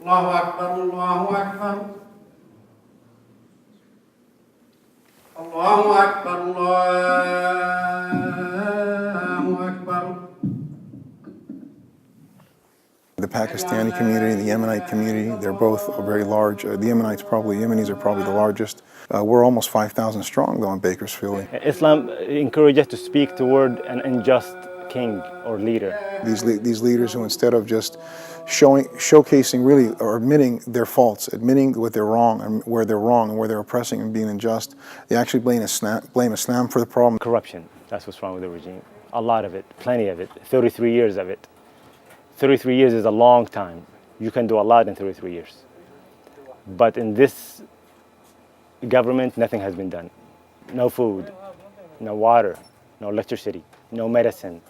Allahu Akbar, Allahu Akbar. Allahu Akbar, Allahu Akbar. The Pakistani community, the Yemenite community, they're both very large. The Yemenis are probably the largest. We're almost 5,000 strong though in Bakersfield. Islam encourages us to speak toward an unjust king or leader. These leaders who, instead of just showcasing really, or admitting their faults, admitting what they're wrong and where they're oppressing and being unjust, they actually blame Islam for the problem. Corruption, that's what's wrong with the regime. A lot of it, plenty of it, 33 years of it. 33 years is a long time. You can do a lot in 33 years. But in this government, nothing has been done. No food, no water, no electricity, no medicine.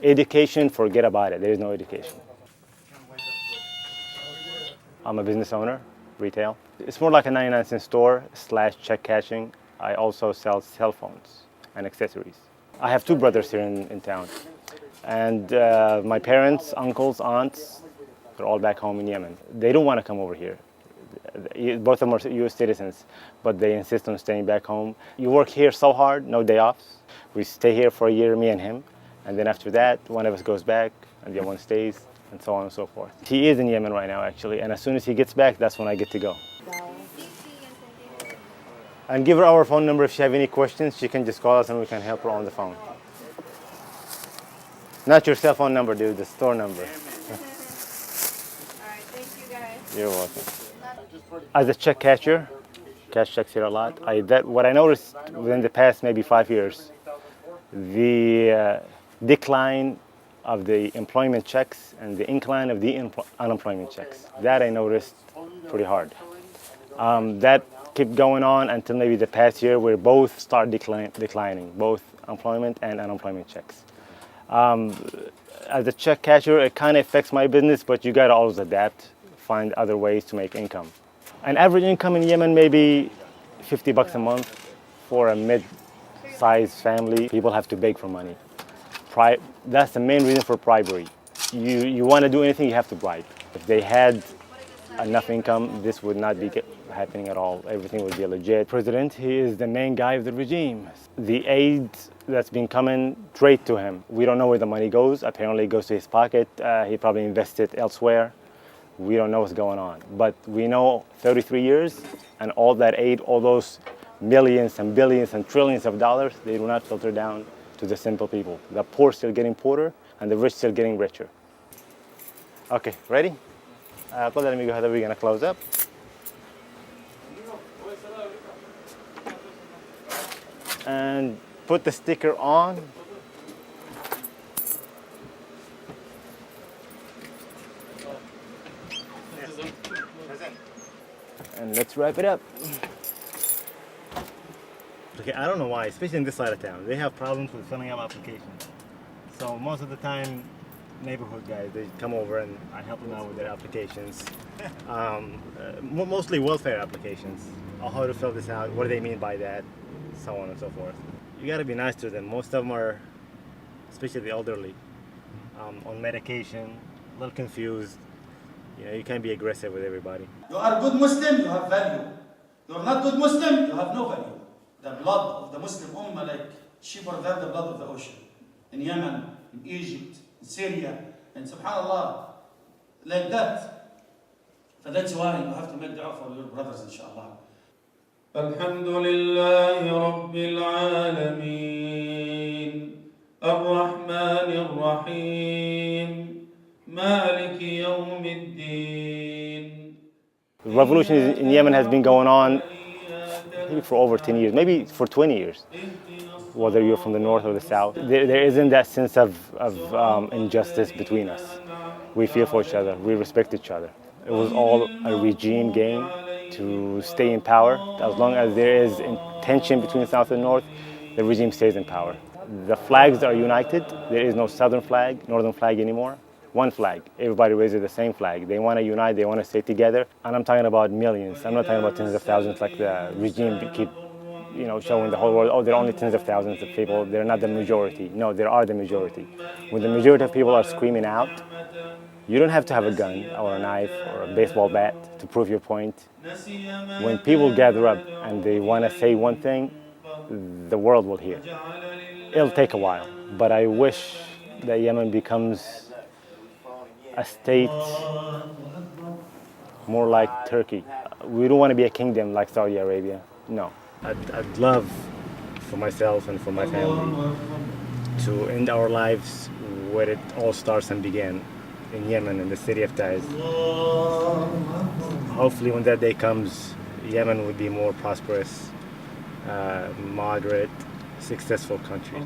Education, forget about it. There is no education. I'm a business owner, retail. It's more like a 99-cent store / check cashing. I also sell cell phones and accessories. I have two brothers here in town. And my parents, uncles, aunts, they're all back home in Yemen. They don't want to come over here. Both of them are US citizens, but they insist on staying back home. You work here so hard, no day offs. We stay here for a year, me and him. And then after that, one of us goes back and the other one stays, and so on and so forth. He is in Yemen right now, actually. And as soon as he gets back, that's when I get to go. And give her our phone number if she has any questions. She can just call us and we can help her on the phone. Not your cell phone number, dude, the store number. All right, thank you guys. You're welcome. As a check cashier, cash checks here a lot. What I noticed within the past maybe 5 years, the decline of the employment checks and the incline of the unemployment checks. That I noticed pretty hard. That kept going on until maybe the past year where both start declining, both employment and unemployment checks. As a check cashier, it kind of affects my business, but you gotta always adapt, find other ways to make income. An average income in Yemen may be $50 a month for a mid-sized family. People have to beg for money. That's the main reason for bribery. You want to do anything, you have to bribe. If they had enough income, this would not be happening at all. Everything would be legit. President, he is the main guy of the regime. The aid that's been coming straight to him, we don't know where the money goes. Apparently it goes to his pocket. He probably invested elsewhere. We don't know what's going on. But we know 33 years and all that aid, all those millions and billions and trillions of dollars, they do not filter down to the simple people. The poor still getting poorer and the rich still getting richer. Okay, ready? Let me go ahead. We're gonna close up. And put the sticker on. And let's wrap it up. Okay, I don't know why, especially in this side of town, they have problems with filling out applications. So most of the time, neighborhood guys, they come over and I help them out with their applications. Mostly welfare applications. How to fill this out, what do they mean by that, so on and so forth. You gotta be nice to them. Most of them are, especially the elderly, on medication, a little confused. You know, you can't be aggressive with everybody. You are a good Muslim, you have value. You are not good Muslim, you have no value. The blood of the Muslim Ummah, like cheaper than the blood of the ocean. In Yemen, in Egypt, in Syria, and subhanAllah, like that. So that's why you have to make dua for your brothers, inshallah. الحمد لله رب العالمين الرحمن الرحيم مالك يوم الدين. The revolution in Yemen has been going on maybe for over 10 years, maybe for 20 years. Whether you're from the north or the south, there isn't that sense of injustice between us. We feel for each other, we respect each other. It was all a regime game to stay in power. As long as there is tension between south and north, the regime stays in power. The flags are united. There is no southern flag, northern flag anymore. One flag. Everybody raises the same flag. They want to unite, they want to stay together. And I'm talking about millions. I'm not talking about tens of thousands like the regime keep showing the whole world, oh, there are only tens of thousands of people, they're not the majority. No, there are the majority. When the majority of people are screaming out, You don't have to have a gun or a knife or a baseball bat to prove your point. When people gather up and they want to say one thing, the world will hear. It'll take a while, but I wish that Yemen becomes a state more like Turkey. We don't want to be a kingdom like Saudi Arabia. No. I'd love for myself and for my family to end our lives where it all starts and began, in Yemen, in the city of Taiz. Hopefully when that day comes, Yemen will be more prosperous, moderate, successful country.